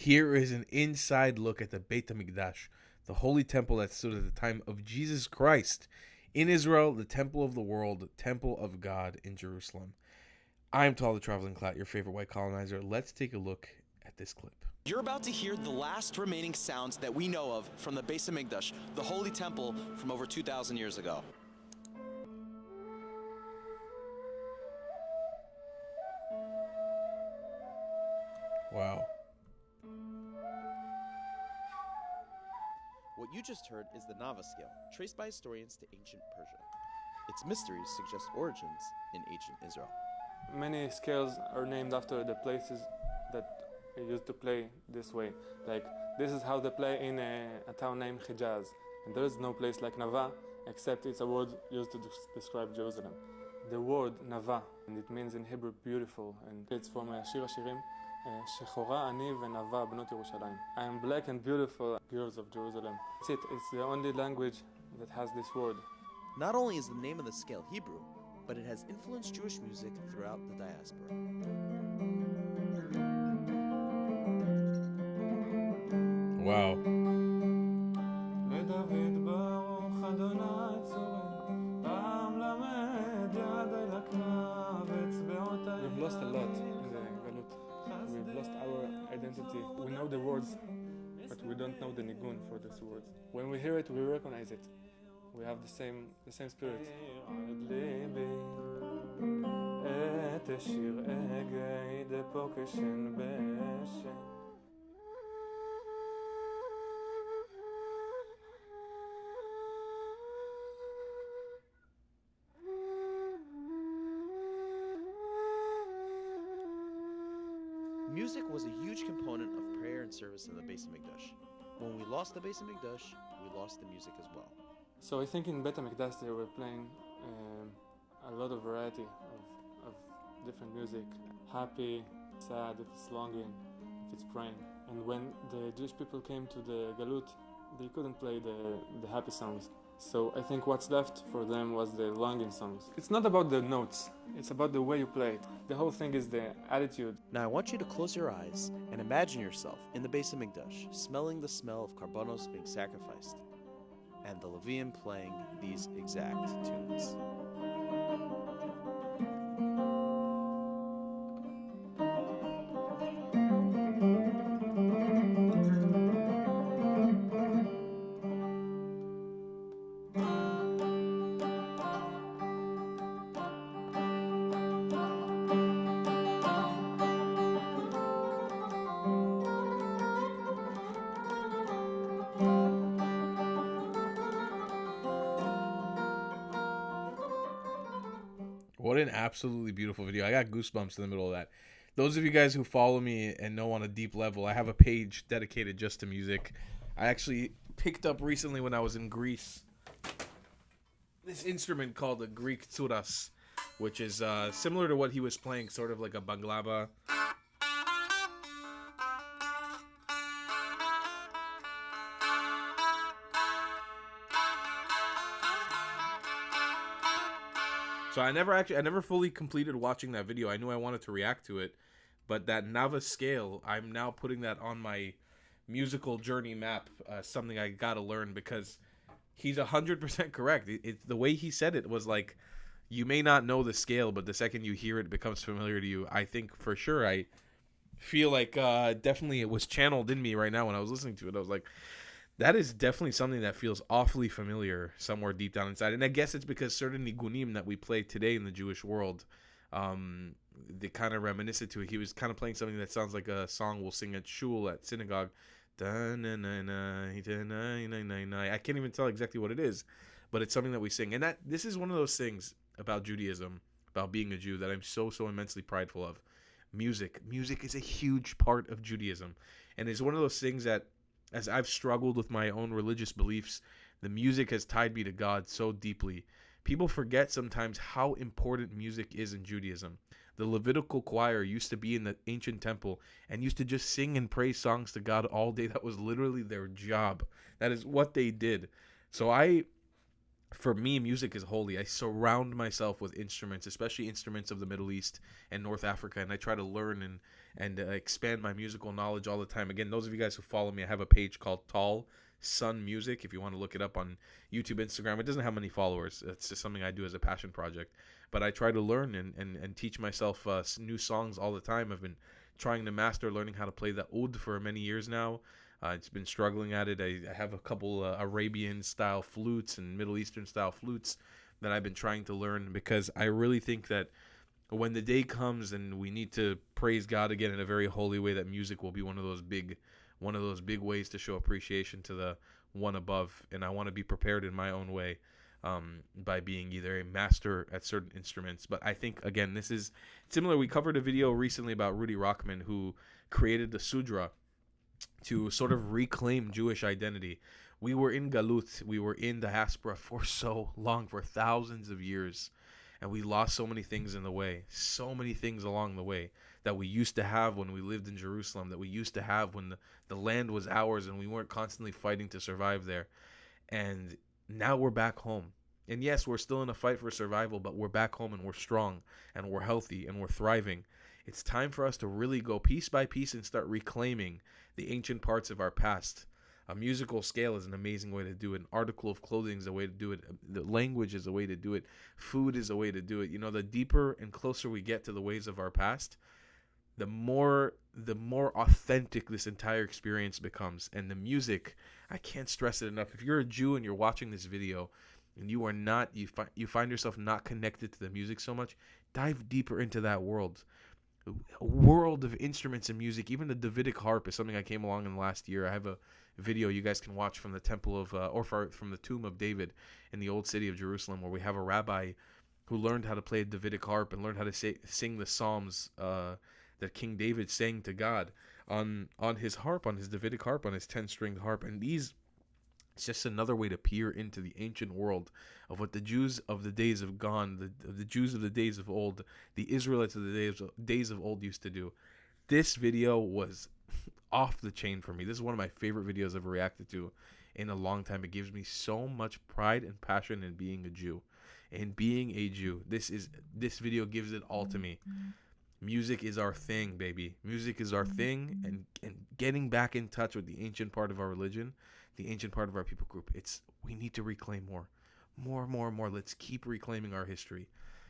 Here is an inside look at the Beit HaMikdash, the holy temple that stood at the time of Jesus Christ in Israel, the temple of the world, the temple of God in Jerusalem. I'm Tal the Traveling Clout, your favorite white colonizer. Let's take a look at this clip. You're about to hear the last remaining sounds that we know of from the Beis HaMikdash, the holy temple from over 2,000 years ago. Wow. What you just heard is the Nava scale, traced by historians to ancient Persia. Its mysteries suggest origins in ancient Israel. Many scales are named after the places that used to play this way. Like, this is how they play in a town named Hijaz. And there is no place like Nava, except it's a word used to describe Jerusalem. The word Nava, and it means in Hebrew beautiful, and it's from Shir HaShirim, Shechora ani v'nava bnot Yerushalayim. I am black and beautiful, girls of Jerusalem. That's it, it's the only language that has this word. Not only is the name of the scale Hebrew, but it has influenced Jewish music throughout the diaspora. Wow. We've lost a lot in the Galut. We've lost our identity. We know the words, but we don't know the nigun for these words. When we hear it, we recognize it. We have the same spirit. Music was a huge component of prayer and service in the Beis HaMikdash. When we lost the Beis HaMikdash, we lost the music as well. So I think in Beit HaMikdash they were playing a lot of variety of different music. Happy, sad, if it's longing, if it's praying. And when the Jewish people came to the Galut, they couldn't play the happy songs. So I think what's left for them was the longing songs. It's not about the notes, it's about the way you play it. The whole thing is the attitude. Now I want you to close your eyes and imagine yourself in the Beis HaMikdash, smelling the smell of karbanos being sacrificed, and the Leviim playing these exact tunes. What an absolutely beautiful video. I got goosebumps in the middle of that. Those of you guys who follow me and know on a deep level, I have a page dedicated just to music. I actually picked up recently when I was in Greece this instrument called a Greek tsuras, which is similar to what he was playing, sort of like a baglava. So I never fully completed watching that video. I knew I wanted to react to it, but that Nava scale, I'm now putting that on my musical journey map, something I gotta learn, because he's 100% correct. It's the way he said it was like, you may not know the scale, but the second you hear it, it becomes familiar to you. I think for sure, I feel like definitely it was channeled in me right now when I was listening to it. I was like, that is definitely something that feels awfully familiar somewhere deep down inside. And I guess it's because certain nigunim that we play today in the Jewish world, they kind of reminiscent to it. He was kind of playing something that sounds like a song we'll sing at shul, at synagogue. I can't even tell exactly what it is, but it's something that we sing. And this is one of those things about Judaism, about being a Jew, that I'm so immensely prideful of. Music is a huge part of Judaism. And it's one of those things that, as I've struggled with my own religious beliefs, the music has tied me to God so deeply. People forget sometimes how important music is in Judaism. The Levitical choir used to be in the ancient temple and used to just sing and praise songs to God all day. That was literally their job. That is what they did. So I for me, music is holy. I surround myself with instruments, especially instruments of the Middle East and North Africa, and I try to learn and expand my musical knowledge all the time. Again, those of you guys who follow me, I have a page called Tall Sun Music. If you want to look it up on YouTube, Instagram, it doesn't have many followers. It's just something I do as a passion project. But I try to learn and teach myself new songs all the time. I've been trying to master learning how to play the oud for many years now. It's been struggling at it. I have a couple Arabian-style flutes and Middle Eastern-style flutes that I've been trying to learn, because I really think that when the day comes and we need to praise God again in a very holy way, that music will be one of those big ways to show appreciation to the one above. And I want to be prepared in my own way by being either a master at certain instruments. But I think, again, this is similar. We covered a video recently about Rudy Rockman, who created the Sudra to sort of reclaim Jewish identity. We were in Galut, we were in diaspora for so long, for thousands of years, and we lost so many things in the way, so many things along the way that we used to have when we lived in Jerusalem, that we used to have when the land was ours and we weren't constantly fighting to survive there. And now we're back home. And yes, we're still in a fight for survival, but we're back home and we're strong and we're healthy and we're thriving. It's time for us to really go piece by piece and start reclaiming the ancient parts of our past. A musical scale is an amazing way to do it. An article of clothing is a way to do it. The language is a way to do it. Food is a way to do it. You know, the deeper and closer we get to the ways of our past, the more authentic this entire experience becomes. And the music, I can't stress it enough. If you're a Jew and you're watching this video and you are not, you find yourself not connected to the music so much, dive deeper into that world. A world of instruments and music. Even the Davidic harp is something I came along in the last year. I have a video you guys can watch from the temple of from the tomb of David in the old city of Jerusalem, where we have a rabbi who learned how to play a Davidic harp and learned how to sing the psalms that King David sang to God on his harp, on his Davidic harp, on his 10-stringed harp. And it's just another way to peer into the ancient world of what the Jews of the days of gone, the Jews of the days of old, the Israelites of the days of old used to do. This video was off the chain for me. This is one of my favorite videos I've reacted to in a long time. It gives me so much pride and passion in being a Jew. And being a Jew, this video gives it all to me. Music is our thing, baby. Music is our thing, and getting back in touch with the ancient part of our religion, the ancient part of our people group. We need to reclaim more. Let's keep reclaiming our history,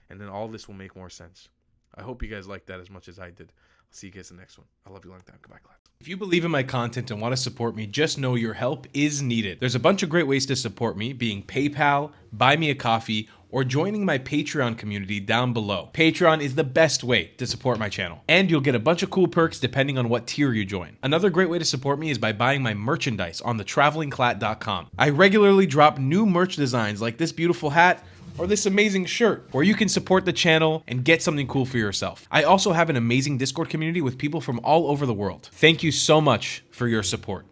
and then all this will make more sense. I hope you guys liked that as much as I did. I'll see you guys in the next one. I love you long time. Goodbye, class. If you believe in my content and want to support me, just know your help is needed. There's a bunch of great ways to support me, being PayPal, Buy Me a Coffee, or joining my Patreon community down below. Patreon is the best way to support my channel, and you'll get a bunch of cool perks depending on what tier you join. Another great way to support me is by buying my merchandise on thetravelingclat.com. I regularly drop new merch designs like this beautiful hat, or this amazing shirt, where you can support the channel and get something cool for yourself. I also have an amazing Discord community with people from all over the world. Thank you so much for your support.